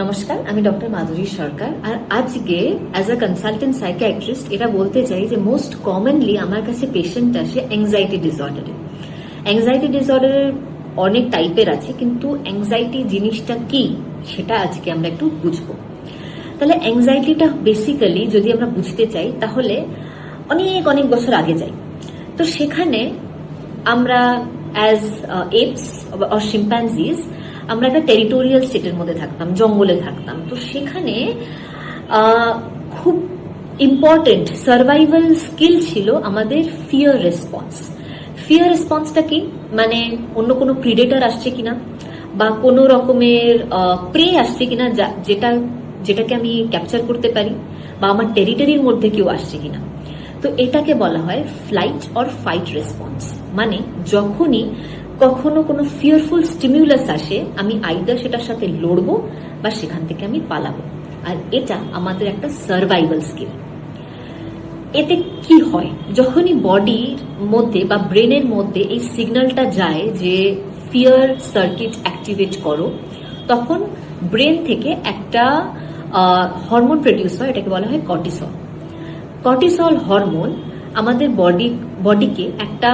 নমস্কার, আমি ডক্টর মাধুরী সরকার। আর আজকে অ্যাজ আ কনসালটেন্ট সাইকিয়াট্রিস্ট এটা বলতে চাই যে মোস্ট কমনলি আমার কাছে পেশেন্ট আসে অ্যাংজাইটি ডিসঅর্ডারে। অ্যাংজাইটি ডিসঅর্ডারের অনেক টাইপের আছে, কিন্তু অ্যাংজাইটি জিনিসটা কি সেটা আজকে আমরা একটু বুঝবো। তাহলে অ্যাংজাইটিটা বেসিক্যালি যদি আমরা বুঝতে চাই তাহলে অনেক অনেক বছর আগে যাই। তো সেখানে আমরা অ্যাজ এপস অর শিম্পাঞ্জিজ আমরা একটা টেরিটোরিয়াল স্টেটের মধ্যে থাকতাম, জঙ্গলে থাকতাম। তো সেখানে খুব ইম্পর্টেন্ট সার্ভাইভাল স্কিল ছিল আমাদের ফিয়ার রেসপন্স। ফিয়ার রেসপন্সটা কি, মানে অন্য কোনো প্রিডেটর আসছে কিনা বা কোনো রকমের প্রে আসছে কিনা যেটাকে আমি ক্যাপচার করতে পারি, বা আমার টেরিটরির মধ্যে কেউ আসছে কিনা। তো এটাকে বলা হয় ফ্লাইট অর ফাইট রেসপন্স। মানে যখনই কখনো কোনো ফিয়ারফুল স্টিমিউলাস আসে, আমি আইদার সেটার সাথে লড়বো বা সেখান থেকে আমি পালাবো। আর এটা আমাদের একটা সার্ভাইভাল স্কিল। এতে কি হয়, যখনই বডির মধ্যে বা ব্রেনের মধ্যে এই সিগন্যালটা যায় যে ফিয়ার সার্কিট অ্যাক্টিভেট করো, তখন ব্রেন থেকে একটা হরমোন প্রডিউস হয়, এটাকে বলা হয় কর্টিসল। কর্টিসল হরমোন আমাদের বডিকে একটা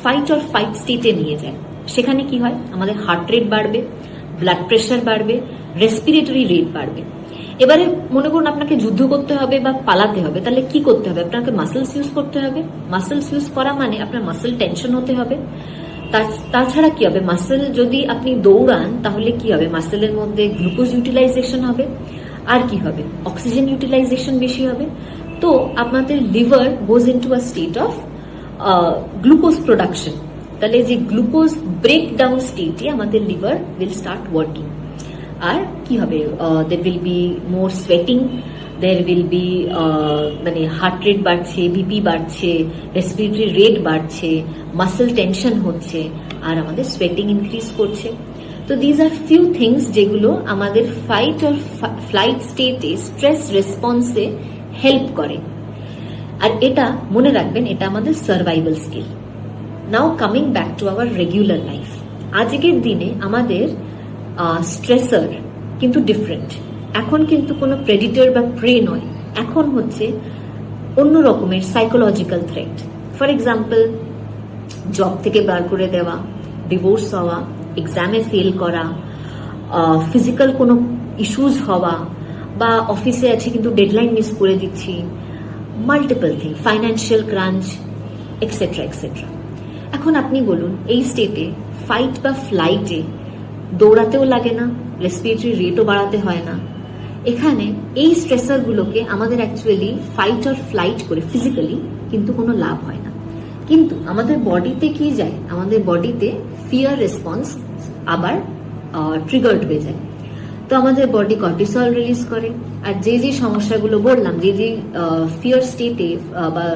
ফাইট অর ফাইট স্টেটে নিয়ে যায়। সেখানে কি হয়, আমাদের হার্ট রেট বাড়বে, ব্লাড প্রেশার বাড়বে, রেসপিরেটরি রেট বাড়বে। এবারে মনে করুন আপনাকে যুদ্ধ করতে হবে বা পালাতে হবে, তাহলে কি করতে হবে, আপনাকে মাসেলস ইউজ করতে হবে। মাসেলস ইউজ করা মানে আপনার মাসেল টেনশন হতে হবে। তাছাড়া কি হবে, মাসেল যদি আপনি দৌড়ান তাহলে কি হবে, মাসেলের মধ্যে গ্লুকোজ ইউটিলাইজেশন হবে। আর কি হবে, অক্সিজেন ইউটিলাইজেশন বেশি হবে। তো আপনাদের liver goes into a state of glucose production. তাহলে যে গ্লুকোজ ব্রেকডাউন স্টেটে আমাদের লিভার উইল স্টার্ট ওয়ার্কিং। আর কি হবে, there will be more sweating, there will be মানে হার্ট রেট বাড়ছে, বিপি বাড়ছে, রেসপিরেটরি রেট বাড়ছে, মাসেল টেনশন হচ্ছে, আর আমাদের সোয়েটিং ইনক্রিজ করছে। তো দিজ আর ফিউ থিংস যেগুলো আমাদের ফাইট অর ফ্লাইট স্টেটে স্ট্রেস রেসপন্সে হেল্প করে। আর এটা মনে রাখবেন, এটা আমাদের survival skill. Now coming back to our regular life. আজকের দিনে আমাদের স্ট্রেসার কিন্তু ডিফারেন্ট। এখন কিন্তু কোনো প্রেডিটর বা প্রে নয়, এখন হচ্ছে অন্য রকমের psychological threat. For example, job থেকে বার করে দেওয়া, ডিভোর্স হওয়া, এক্সামে ফেল করা, ফিজিক্যাল কোনো ইস্যুজ হওয়া, বা অফিসে আছে কিন্তু ডেডলাইন মিস করে দিচ্ছি, মাল্টিপল থিং, ফাইন্যান্সিয়াল ক্রাঞ্চ, এক্সেট্রা এক্সেট্রা। এখন আপনি বলুন, এই স্টেটে ফাইট বা ফ্লাইটে দৌড়াতেও লাগে না, রেসপিরেটরি রেটও বাড়াতে হয় না। এখানে এই স্ট্রেসারগুলোকে আমাদের অ্যাকচুয়ালি ফাইট অর ফ্লাইট করে ফিজিক্যালি কিন্তু কোনো লাভ হয় না। কিন্তু আমাদের বডিতে কি যায়, আমাদের বডিতে ফিয়ার রেসপন্স আবার ট্রিগার্ড হয়ে যায়। তো আমাদের বডি কর্টিসল রিলিজ করে। আর যে যে সমস্যাগুলো বললাম, যে যে ফিয়ার স্টেটে বা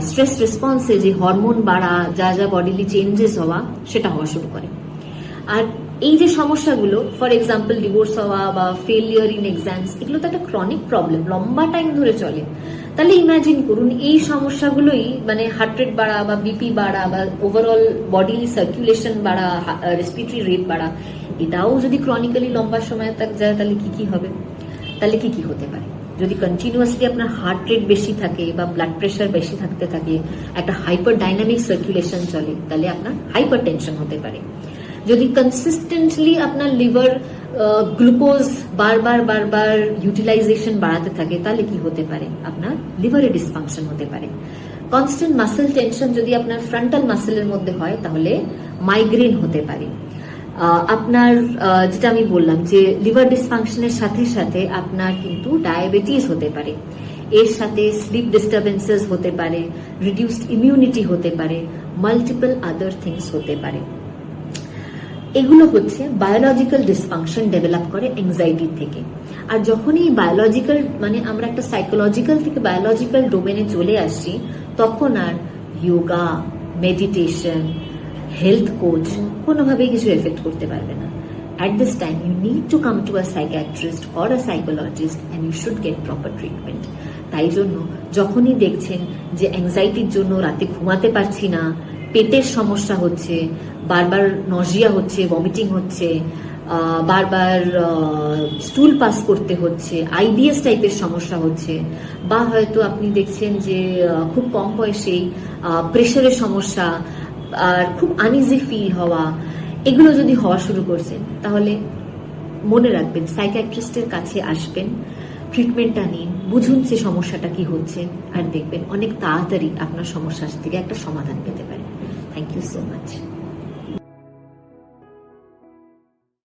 স্ট্রেস রেসপন্সে যে হরমোন বাড়া, যা যা বডিলি চেঞ্জেস হওয়া, সেটা হওয়া শুরু করে। আর এই যে সমস্যাগুলো, ফর এক্সাম্পল ডিভোর্স হওয়া বা ফেলিয়ার ইন এক্সামস, এগুলো তো একটা ক্রনিক প্রবলেম, লম্বা টাইম ধরে চলে। তাহলে ইমাজিন করুন, এই সমস্যাগুলোই মানে হার্ট রেট বাড়া বা বিপি বাড়া বা ওভারঅল বডি সার্কুলেশন বাড়া, রেসপিরেটরি রেট বাড়া, এটাও যদি ক্রনিক্যালি লম্বা সময় তক যায়, তাহলে কি কি হবে, তাহলে কি কি হতে পারে। যদি কন্টিনিউয়াসলি আপনার হার্ট রেট বেশি থাকে বা ব্লাড প্রেশার বেশি থাকতে থাকে, একটা হাইপার ডাইনামিক সার্কুলেশন চলে, তাহলে আপনার হাইপার টেনশন হতে পারে। যদি কনসিস্টেন্টলি আপনার লিভার গ্লুকোজ বারবার বারবার ইউটিলাইজেশন বাড়াতে থাকে, তাহলে কি হতে পারে, আপনার লিভারে ডিসফাংশন হতে পারে। কনস্ট্যান্ট মাসেল টেনশন যদি আপনার ফ্রন্টাল মাসেলের মধ্যে হয়, তাহলে মাইগ্রেন হতে পারে। আপনার যেটা আমি বললাম যে লিভার ডিসফাংশনের সাথে সাথে আপনার কিন্তু ডায়াবেটিস হতে পারে, এর সাথে স্লিপ ডিস্টারবেন্সেস হতে পারে, রিডিউসড ইমিউনিটি হতে পারে, মাল্টিপল আদার থিংস হতে পারে। এগুলো হচ্ছে বায়োলজিক্যাল ডিসফাংশন ডেভেলপ করে অ্যাংজাইটি থেকে। আর যখনই বায়োলজিক্যাল মানে আমরা একটা সাইকোলজিক্যাল থেকে বায়োলজিক্যাল ডোমেনে চলে আসছি, তখন আর যোগা, মেডিটেশন, হেলথ কোচ কোনোভাবেই কিছু এফেক্ট করতে পারবে না। At this time, you need to come to a psychiatrist or a psychologist and you should get proper treatment. তাই জন্য যখনই দেখছেন যে অ্যাংজাইটির জন্য রাতে ঘুমাতে পারছি না, পেটের সমস্যা হচ্ছে, বারবার নজিয়া হচ্ছে, ভমিটিং হচ্ছে, বারবার স্টুল পাস করতে হচ্ছে, আইবিএস টাইপের সমস্যা হচ্ছে, বা হয়তো আপনি দেখছেন যে খুব কম বয়সেই প্রেশারের সমস্যা আর খুব আনইজি ফিল হওয়া, এগুলো যদি হওয়া শুরু করছেন, তাহলে মনে রাখবেন সাইকিয়াট্রিস্টের কাছে আসবেন, ট্রিটমেন্টটা নিন, বুঝুন সে সমস্যাটা কি হচ্ছে, আর দেখবেন অনেক তাড়াতাড়ি আপনার সমস্যা থেকে একটা সমাধান পেতে পারেন। Thank you so much.